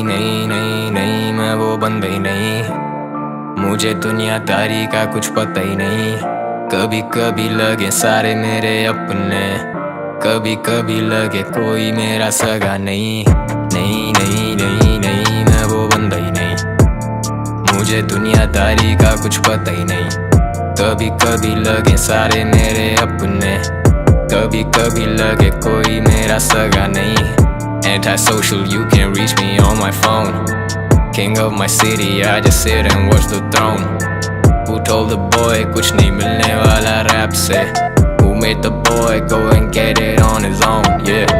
नहीं नहीं नहीं नहीं, मैं वो बंदा ही नहीं। मुझे दुनियादारी का कुछ पता ही नहीं। कभी कभी लगे सारे मेरे अपने, कभी कभी लगे कोई मेरा सगा नहीं। नहीं नहीं नहीं नहीं, मैं वो बंदा ही नहीं। मुझे दुनियादारी का कुछ पता ही नहीं। कभी कभी लगे सारे मेरे अपने, कभी कभी लगे कोई मेरा सगा नहीं। Antisocial, you can reach me on my phone. King of my city, I just sit and watch the throne. Who told the boy कुछ नहीं मिलने वाला रैप से? Who made the boy go and get it on his own? Yeah.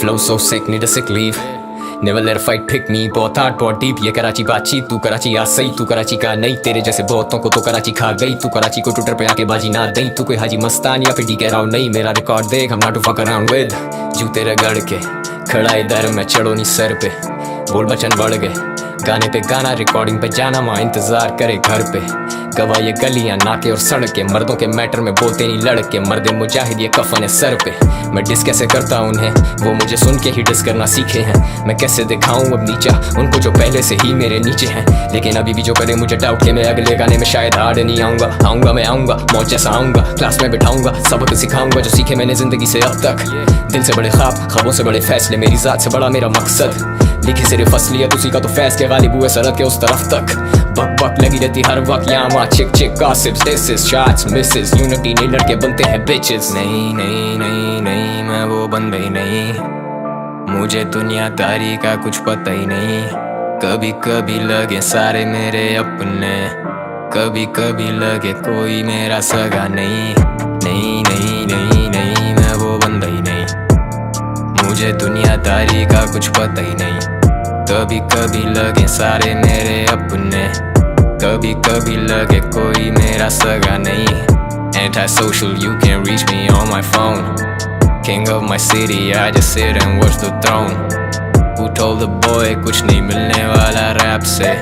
Flow so sick, need a sick leave. Never let a fight pick me. बहुत hard, बहुत deep. ये कराची बातचीत, तू कराची आ सही, तू कराची का नहीं। तेरे जैसे बहुतों को तो कराची खा गई। तू कराची को ट्विटर पे आके बाजी ना दई। तू कोई हाजी मस्तान या फिर डी के राउंड नहीं। मेरा रिकॉर्ड देख, I'm not to fuck around with. जूते रगड़ के खड़ा इधर मैं चढ़ो नहीं सर पे। बोल बचन बढ़ गए, गाने पे गाना, रिकॉर्डिंग पे जाना, माँ इंतजार करे घर पे। गवा ये गलियां, नाके और सड़कें, मर्दों के मैटर में बोलते नहीं लड़के। मर्दे मुजाहिद ये कफन है सर पे। मैं डिस कैसे करता उन्हें, वो मुझे सुन के ही डिस करना सीखे हैं। मैं कैसे दिखाऊं अब नीचा उनको जो पहले से ही मेरे नीचे हैं। लेकिन अभी भी जो करे मुझे डाउट के मैं अगले गाने में शायद हार्ड नहीं आऊंगा। आऊंगा मैं आऊंगा, मौज जैसा आऊंगा, क्लास में बिठाऊंगा, सबक सिखाऊंगा जो सीखे मैंने जिंदगी से अब तक। दिल से बड़े ख्वाब, ख्वाबों से बड़े फैसले, मेरी जात से बड़ा मेरा मकसद। लिखी सिर्फ असलियत उसी का तो फैस के गालिब हुए सरहद के उस तरफ तक। बक बक लगी रहती हर वक्त यहाँ वहाँ, चिक चिक gossips, dishes, shots, Mrs, unity नहीं लड़के बनते हैं बिचेस। नहीं नहीं नहीं नहीं, मैं वो बंदा ही नहीं। मुझे दुनियादारी का कुछ पता ही नहीं। कभी कभी लगे सारे मेरे अपने, कभी कभी लगे कोई मेरा सगा नहीं। नहीं नहीं नहीं नहीं, मैं वो बंदा ही नहीं। मुझे दुनियादारी का कुछ पता ही नहीं। कभी कभी लगे सारे मेरे अपने, कभी कभी लगे कोई मेरा सगा नहीं। Antisocial, you can reach me on my phone. King of my city, I just sit and watch the throne. Who told the boy कुछ नहीं मिलने वाला रैप से?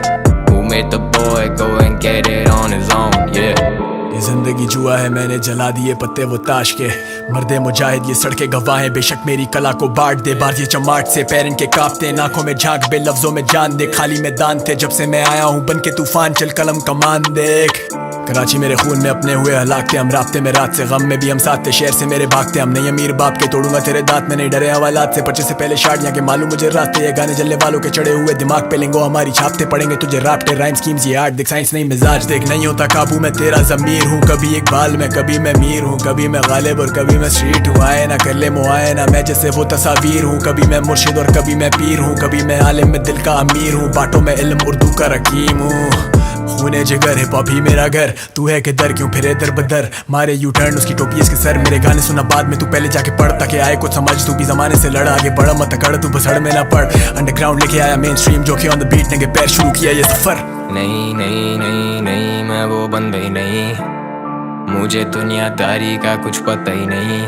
Who made the boy go and get it on his own? Yeah. ये जिंदगी जुआ है, मैंने जला दिए पत्ते वो ताश के। मर्दे मुजाहिद ये सड़के गवाहें, बेशक मेरी कला को बांट दे। बार ये चमाट से पैरन के कांपते, आंखों में झांक बे लफ्जों में जान दे। खाली मैदान थे जब से मैं आया हूँ बन के तूफान, चल कलम कमान देख। कराची मेरे खून में अपने हुए हलाक थे, हम राब्ते में रात से, गम में भी हम साथ थे। शहर से मेरे भागते, हम नहीं अमीर बाप के, तोड़ूंगा तेरे दांत में नहीं डरे हवालात से। पर्चे से पहले शार्ट यहाँ के मालूम मुझे रास्ते, ये गाने जलने वालों के चढ़े हुए दिमाग पे लेंगो हमारी छापते पड़ेंगे तुझे राप्टे। राइम स्कीम्स ये आर्ट देख, साइंस नहीं मिजाज देख। नहीं होता काबू में तेरा ज़मीर हूँ, कभी इकबाल में, कभी मैं मीर हूँ, कभी मैं गालिब और कभी मैं स्ट्रीट हूँ। आए ना कर ले मुआयना, मैं जैसे वो तस्वीर हूँ। कभी मैं मुर्शिद और कभी मैं पीर हूँ, कभी मैं आलिम में दिल का अमीर हूँ। बाटों में इल्म उर्दू का रकीम हूँ। खूने जिगर हिप हॉप ही मेरा घर, तू है किधर क्यों फिरे दर बदर। मारे यू टर्न उसकी टोपी इसके सर, मेरे गाने सुना बाद में, तू पहले जाके पढ़ ताकि आए कुछ समझ। तू भी जमाने से लड़ा, आगे बढ़ा मत अकड़, तू बसड़ में ना पड़। अंडरग्राउंड लेके आया मेन स्ट्रीम, जो कि ऑन द बीट ने पैर शुरू किया ये सफर। नहीं नहीं नहीं नहीं, मैं वो बंदा ही नहीं। मुझे दुनियादारी का कुछ पता ही नहीं।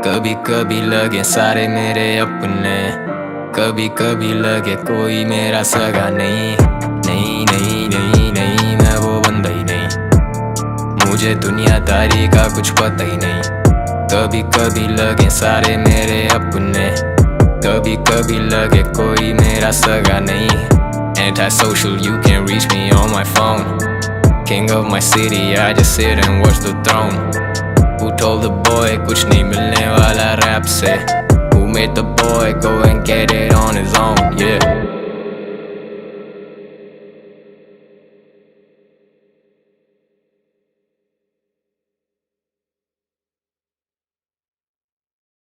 कभी कभी लगे सारे मेरे अपने, कभी कभी लगे कोई मेरा सगा नहीं। नहीं नहीं नहीं नहीं, मैं वो बंदा ही नहीं। मुझे दुनियादारी का कुछ पता ही नहीं। कभी कभी लगे सारे मेरे अपने, कभी कभी लगे कोई मेरा सगा नहीं। Antisocial, you can reach me on my phone. King of my city, I just sit and watch the throne. Who told the boy कुछ नहीं मिलने वाला रैप से? Who made the boy go and get it on his own? Yeah.